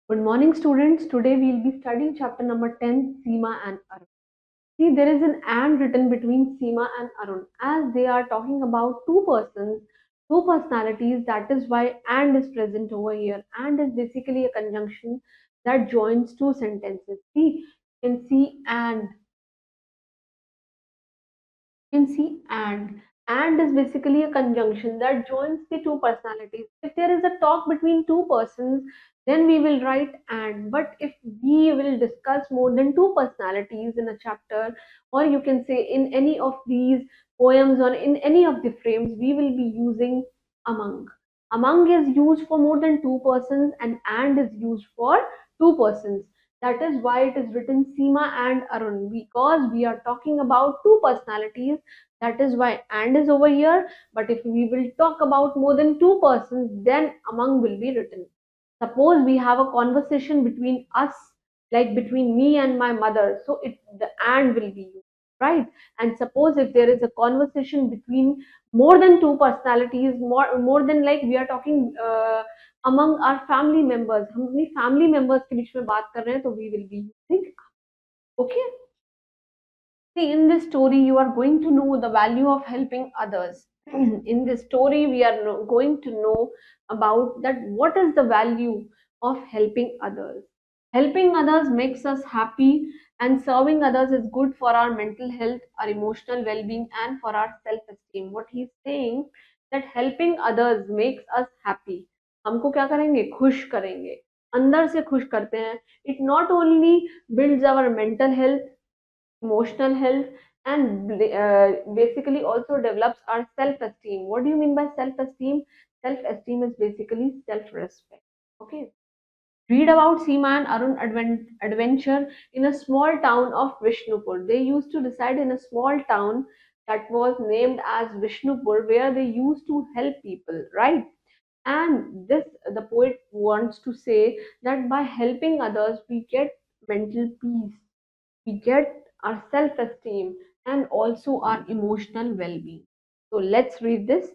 Good morning, students. Today we'll be studying chapter number 10, Seema and Arun. See, there is an and written between Seema and Arun as they are talking about two persons, two personalities. That is why and is present over here. And is basically a conjunction that joins two sentences. See, you can see and can see and is basically a conjunction that joins the two personalities. If there is a talk between two persons, then we will write and. But if we will discuss more than two personalities in a chapter, or you can say in any of these poems or in any of the frames, we will be using among. Among is used for more than two persons and is used for two persons. That is why it is written Seema and Arun, because we are talking about two personalities. That is why and is over here. But if we will talk about more than two persons, then among will be written. Suppose we have a conversation between us, like between me and my mother, so it the and will be used, right? And suppose if there is a conversation between more than two personalities, more than like we are talking among our family members, हम अपनी family members के बीच में बात कर रहे हैं, तो we will be using okay. See, in this story, you are going to know the value of helping others. In this story, we are going to know about that what is the value of helping others. Helping others makes us happy, and serving others is good for our mental health, our emotional well-being, and for our self-esteem. What he's saying that helping others makes us happy. हमको क्या करेंगे? खुश करेंगे. अंदर से खुश करते हैं. It not only builds our mental health, emotional health, and basically also develops our self-esteem. What do you mean by self-esteem? Self-esteem is basically self-respect. Okay. Read about Seema and Arun adventure in a small town of Vishnupur. They used to reside in a small town that was named as Vishnupur, where they used to help people, right? And this, the poet wants to say that by helping others we get mental peace, we get our self esteem, and also our emotional well being. So let's read this.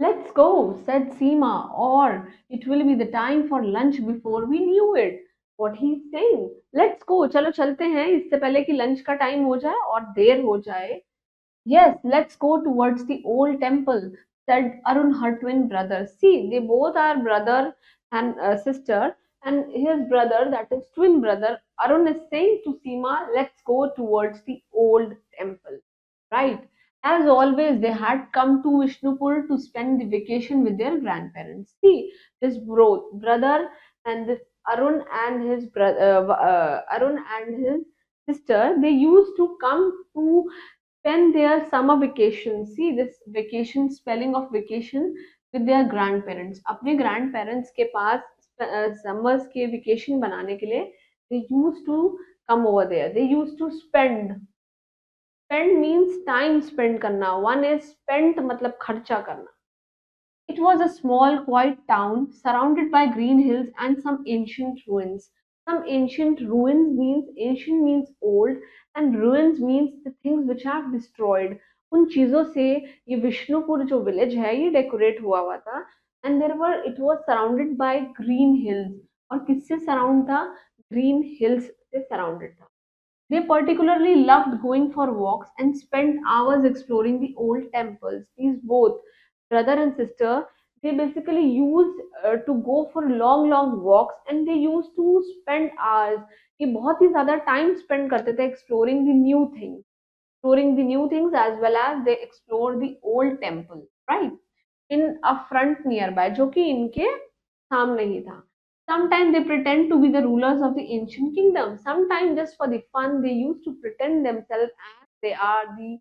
Let's go, said Seema, or it will be the time for lunch before we knew it. What he's saying. Let's go. चलो चलते हैं इससे पहले कि lunch का time हो जाए और देर हो जाए. Yes, let's go towards the old temple, said Arun, her twin brother. See, they both are brother and sister, and his brother, that is twin brother, Arun is saying to Seema, let's go towards the old temple. Right? As always, they had come to Vishnupur to spend the vacation with their grandparents. See, this brother and this Arun and his sister, they used to come to spend their summer vacation. See this vacation, spelling of vacation, with their grandparents. अपने grandparents के पास summers के vacation बनाने के लिए they used to come over there. They used to spend. Spend means time spend करना. One is spent मतलब खर्चा करना. It was a small, quiet town surrounded by green hills and some ancient ruins. Some ancient ruins means ancient means old, and ruins means the things which are destroyed. उन चीजों से ये विष्णुपुर जो village है ये डेकोरेट हुआ था. And there were it was surrounded by green hills. और किससे सराउंड था? ग्रीन हिल्स से सराउंडेड था. They particularly loved going for walks and spent hours exploring the old temples. These both, brother and sister, they basically used to go for long, long walks, and they used to spend hours. ये बहुत ही ज़्यादा time spend करते थे exploring the new things, as well as they explore the old temple, right? In a front nearby, जो कि इनके सामने ही था. Sometimes they pretend to be the rulers of the ancient kingdom. Sometimes just for the fun, they used to pretend themselves as they are the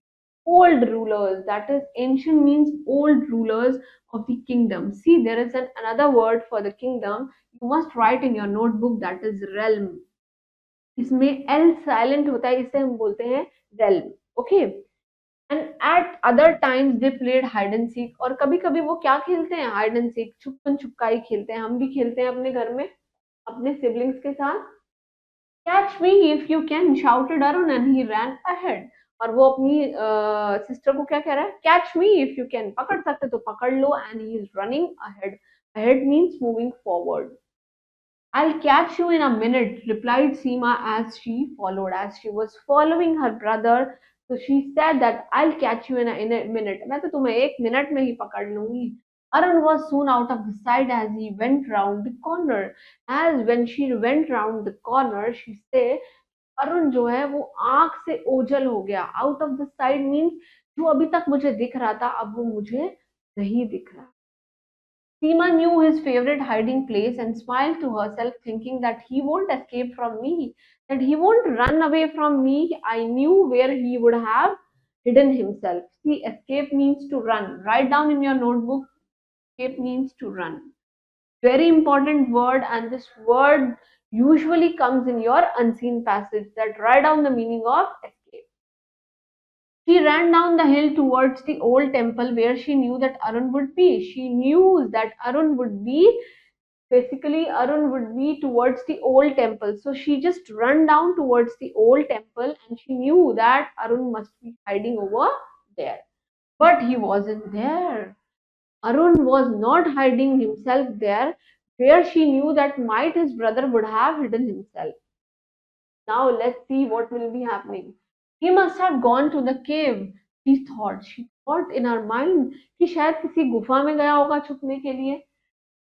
old rulers. That is, ancient means old rulers of the kingdom. See, there is another word for the kingdom. You must write in your notebook, that is realm. इसमें L silent होता है, इसे हम बोलते हैं realm. Okay. And eight other times they played hide and seek. और कभी कभी वो क्या खेलते हैं? हाइड एंड सीक, छुपन छुपकाई खेलते हैं. हम भी खेलते हैं अपने घर में अपने सिबलिंग्स के साथ. Catch me if you can, shouted Arun and he ran ahead. और वो अपनी सिस्टर को क्या कह रहा है? Catch me if you can, पकड़ सकते तो पकड़ लो, and he is running ahead. Ahead means moving forward. I'll catch you in a minute, replied Seema as she followed. As she was following her brother, so she said that I'll catch you in a minute. मैं तो तुम्हें एक minute में ही पकड़ लूंगी. Arun was soon out of the sight as he went round the corner. As when she went round the corner, she said, Arun जो है वो आंख से ओझल हो गया. Out of the side means जो अभी तक मुझे दिख रहा था अब वो मुझे नहीं दिख रहा. Seema knew his favorite hiding place and smiled to herself, thinking that he won't escape from me, that he won't run away from me. I knew where he would have hidden himself. See, escape means to run. Write down in your notebook, escape means to run. Very important word, and this word usually comes in your unseen passage. That write down the meaning of escape. She ran down the hill towards the old temple where she knew that Arun would be. She knew that Arun would be, basically Arun would be towards the old temple. So she just ran down towards the old temple and she knew that Arun must be hiding over there. But he wasn't there. Arun was not hiding himself there where she knew that might his brother would have hidden himself. Now let's see what will be happening. He must have gone to the cave. She thought. She thought in her mind कि शायद किसी गुफा में गया होगा छुपने के लिए.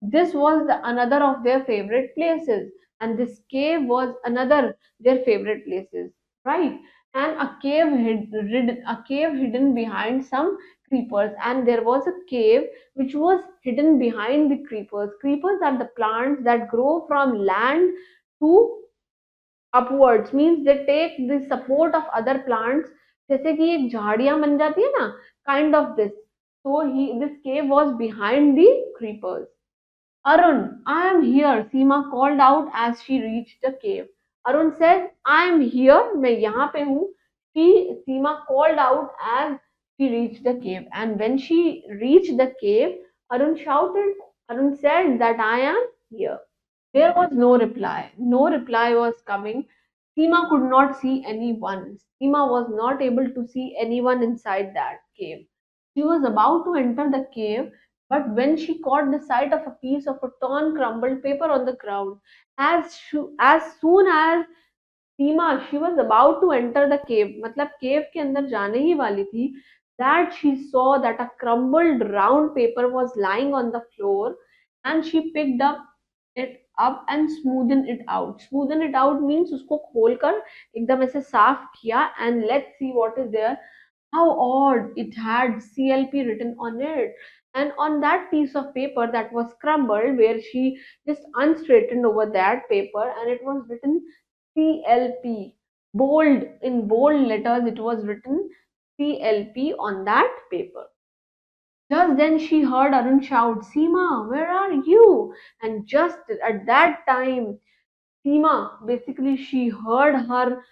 This was another of their favorite places, and this cave was another their favorite places, right? And a cave hidden behind some creepers, and there was a cave which was hidden behind the creepers. Creepers are the plants that grow from land to upwards, means they take the support of other plants. जैसे कि एक झाड़ियां बन जाती है ना, kind of this. So this cave was behind the creepers. Arun, I am here, Seema called out as she reached the cave. Arun said, I am here, मैं यहाँ पे हूँ. Seema called out as she reached the cave. And when she reached the cave, Arun shouted, Arun said that I am here. There was no reply. No reply was coming. Seema could not see anyone. Seema was not able to see anyone inside that cave. She was about to enter the cave, but when she caught the sight of a piece of a torn, crumbled paper on the ground, as soon as Seema, she was about to enter the cave, मतलब cave के अंदर जाने ही वाली थी, that she saw that a crumbled round paper was lying on the floor, and she picked it up and smoothen it out. Smoothen it out means उसको खोलकर एकदम ऐसे साफ किया, and let's see what is there. How odd, it had CLP written on it. And on that piece of paper that was crumbled, where she just unstraightened over that paper, and it was written CLP. Bold, in bold letters, it was written CLP on that paper. Just then she heard Arun shout, Seema, where are you? And just at that time, Seema, basically, she heard her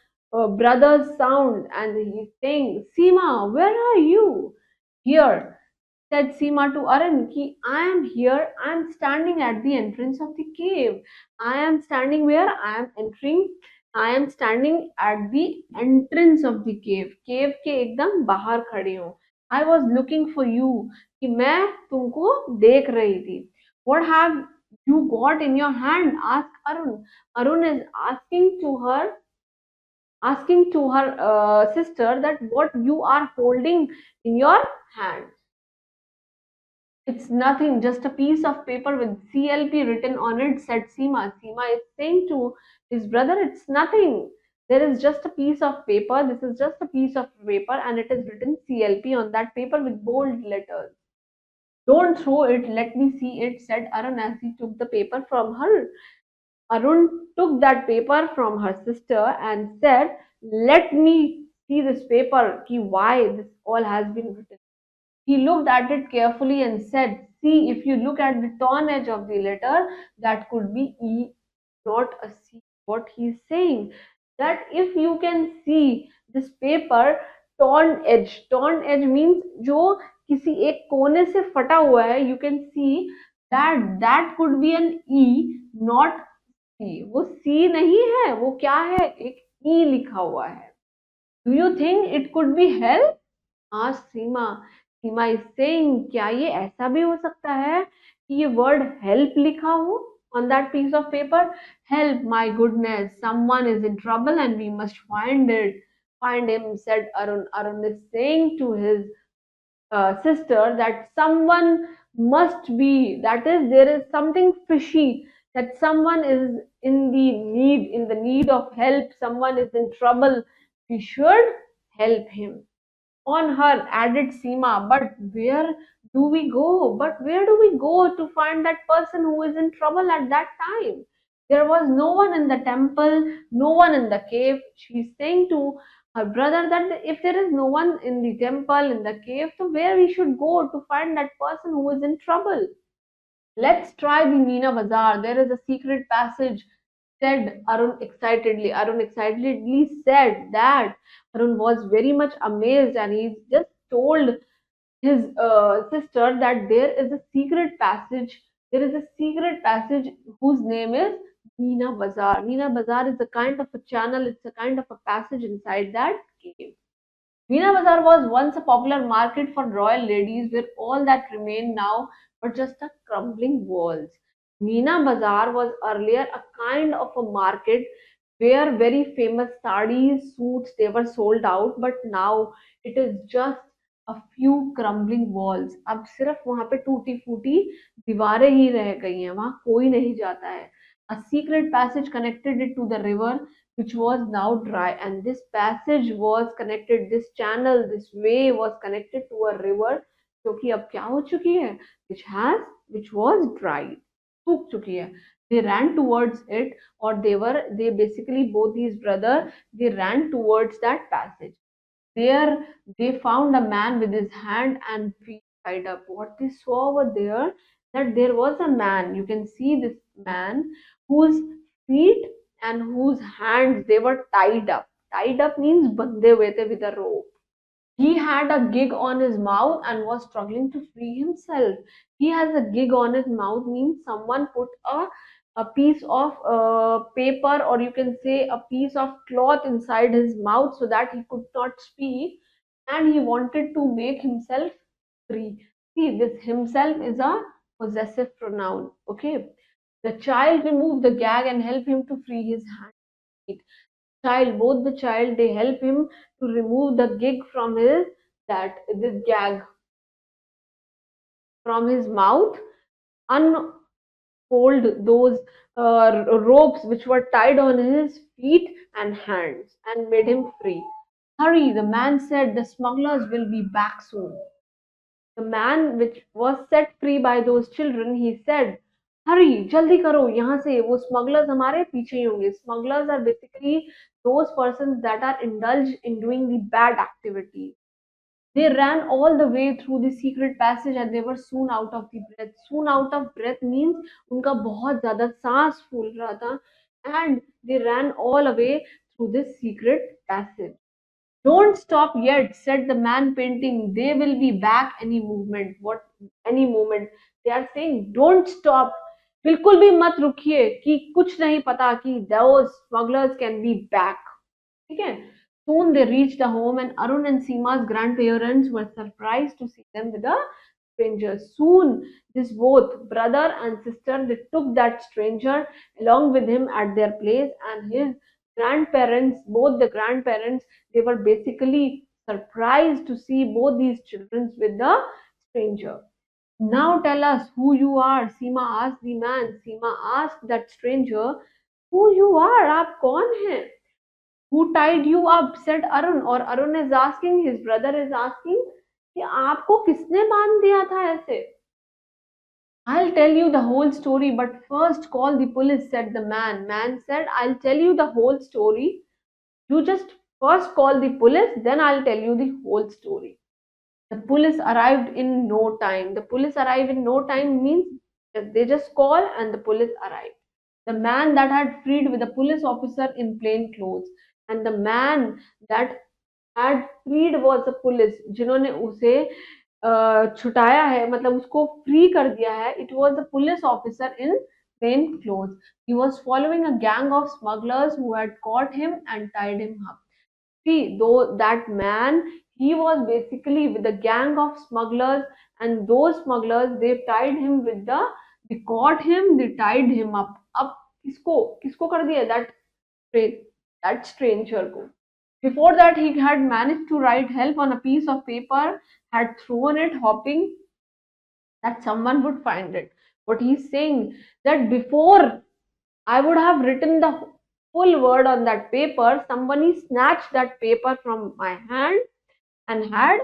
brother's sound and he's saying, Seema, where are you? Here, said Seema to Arun, ki, I am here. I am standing at the entrance of the cave. I am standing where? I am entering. I am standing at the entrance of the cave. Cave के एकदम बाहर खड़ी हूँ. I was looking for you. कि मैं तुमको देख रही थी. What have you got in your hand? Asked Arun. Arun is asking to her sister that what you are holding in your hand. It's nothing, just a piece of paper with CLP written on it, said Seema. Seema is saying to his brother, it's nothing. There is just a piece of paper. This is just a piece of paper, and it is written CLP on that paper with bold letters. Don't throw it, let me see it, said Arun as he took the paper from her. Arun took that paper from her sister and said, let me see this paper, ki why this all has been written. He looked at it carefully and said, see, if you look at the torn edge of the letter, that could be E, not a C. What he is saying, that if you can see this paper, torn edge means जो किसी एक कोने से फटा हुआ है, you can see that could be an E, not C. वो C नहीं है, वो क्या है, एक E लिखा हुआ है. Do you think it could be hell? Asked Seema. Seema is saying, क्या ये ऐसा भी हो सकता है कि ये वर्ड हेल्प लिखा हो? on that piece of paper? Help, my goodness, someone is in trouble and we must find it. Find him, said Arun. Arun is saying to his sister that someone must be, that is, there is something fishy, that someone is in the need of help, someone is in trouble. We should help him. On her, added Seema, but where do we go? But where do we go to find that person who is in trouble at that time? There was no one in the temple, no one in the cave. She's saying to her brother that if there is no one in the temple, in the cave, so where we should go to find that person who is in trouble? Let's try the Meena Bazaar. There is a secret passage, said Arun excitedly. Arun excitedly said that. Arun was very much amazed and he just told his sister that there is a secret passage. There is a secret passage whose name is Meena Bazaar. Meena Bazaar is a kind of a channel, it's a kind of a passage inside that cave. Meena Bazaar was once a popular market for royal ladies where all that remained now were just a crumbling walls. Meena Bazaar was earlier a kind of a market where very famous sarees, suits, they were sold out, but now it is just a few crumbling walls. अब सिर्फ वहाँ पे टूटी फूटी दीवारें ही रह गई हैं, वहाँ कोई नहीं जाता है. A secret passage connected it to the river which was now dry, and this passage was connected, this channel, this way was connected to a river जो कि अब क्या हो चुकी है, which was dry, सूख चुकी है. They ran towards it, or they basically, both these brothers, they ran towards that passage. There they found a man with his hand and feet tied up. What they saw over there, that there was a man. You can see this man whose feet and whose hands, they were tied up. Tied up means bande hue the with a rope. He had a gig on his mouth and was struggling to free himself. He has a gig on his mouth means someone put a piece of paper, or you can say a piece of cloth inside his mouth so that he could not speak, and he wanted to make himself free. See, this himself is a possessive pronoun. Okay. The child removed the gag and helped him to free his hand. Child, both the child, they help him to remove the gig from his, that this gag from his mouth, unfold those ropes which were tied on his feet and hands, and made him free. Hurry, the man said, the smugglers will be back soon. The man which was set free by those children, he said, hurry, jaldi karo, yahan se, wo smugglers hamare piche hi honge. Smugglers are basically those persons that are indulged in doing the bad activities. They ran all the way through the secret passage and they were soon out of the breath. Soon out of breath means उनका बहुत ज़्यादा सांस फूल रहा था, and they ran all the way through this secret passage. Don't stop yet, said the man painting. They will be back any movement. What, any moment? They are saying, don't stop. बिल्कुल भी मत रुकिए कि कुछ नहीं पता कि those smugglers can be back. ठीक है? Soon they reached the home, and Arun and Seema's grandparents were surprised to see them with a stranger. Soon, this both brother and sister, they took that stranger along with him at their place, and his grandparents, both the grandparents, they were basically surprised to see both these children with the stranger. Now tell us who you are, Seema asked the man. Seema asked that stranger, who you are, आप कौन हैं? Who tied you up, said Arun. और Arun is asking, his brother is asking कि आपको किसने बांध दिया था ऐसे? I'll tell you the whole story, but first call the police, said the man. Man said, I'll tell you the whole story. You just first call the police, then I'll tell you the whole story. The police arrived in no time. The police arrived in no time means that they just call and the police arrived. The man that had freed with a police officer in plain clothes, and the man that had freed was a police, जिन्होंने उसे छुटाया है, मतलब उसको free कर दिया है. It was a police officer in plain clothes. He was following a gang of smugglers who had caught him and tied him up. See, though that man, he was basically with a gang of smugglers, and those smugglers, they tied him with the They caught him, they tied him up. अब किसको किसको कर दिया? That stranger को. Before that, he had managed to write help on a piece of paper, had thrown it, hoping that someone would find it. But he's saying that before I would have written the full word on that paper, somebody snatched that paper from my hand and had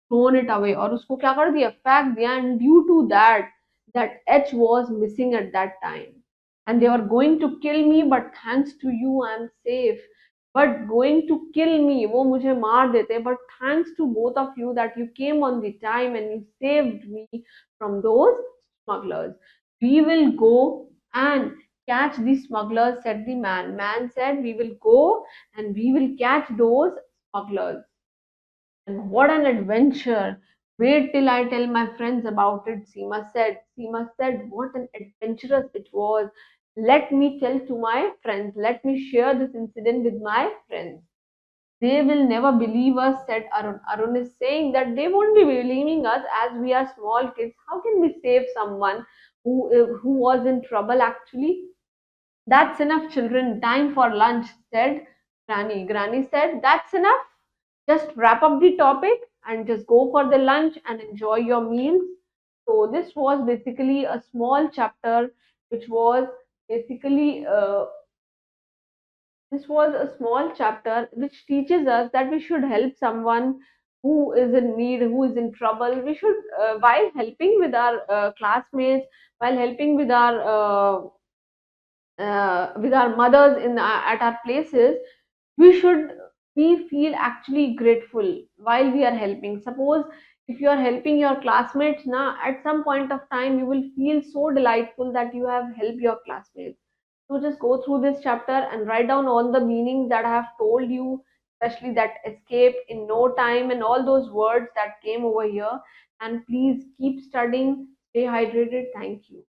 thrown it away, और उसको क्या कर दिया? फेंक दिया. And due to that, that H was missing at that time, and they were going to kill me, but thanks to you I am safe. But going to kill me, वो मुझे मार देते, but thanks to both of you that you came on the time and you saved me from those smugglers. We will go and catch the smugglers, said the man. Man said, we will go and we will catch those smugglers. And what an adventure! Wait till I tell my friends about it, Seema said. Seema said, what an adventurous it was. Let me tell to my friends. Let me share this incident with my friends. They will never believe us, said Arun. Arun is saying that they won't be believing us as we are small kids. How can we save someone who was in trouble actually? That's enough, children. Time for lunch, said Granny. Granny said, that's enough. Just wrap up the topic and just go for the lunch and enjoy your meals. So, this was basically a small chapter, which was basically this was a small chapter which teaches us that we should help someone who is in need, who is in trouble. We should, while helping with our classmates, while helping with our mothers in at our places, we should we feel actually grateful while we are helping. Suppose if you are helping your classmates now, at some point of time you will feel so delightful that you have helped your classmates. So just go through this chapter and write down all the meanings that I have told you, especially that escape in no time and all those words that came over here. And please keep studying, stay hydrated. Thank you.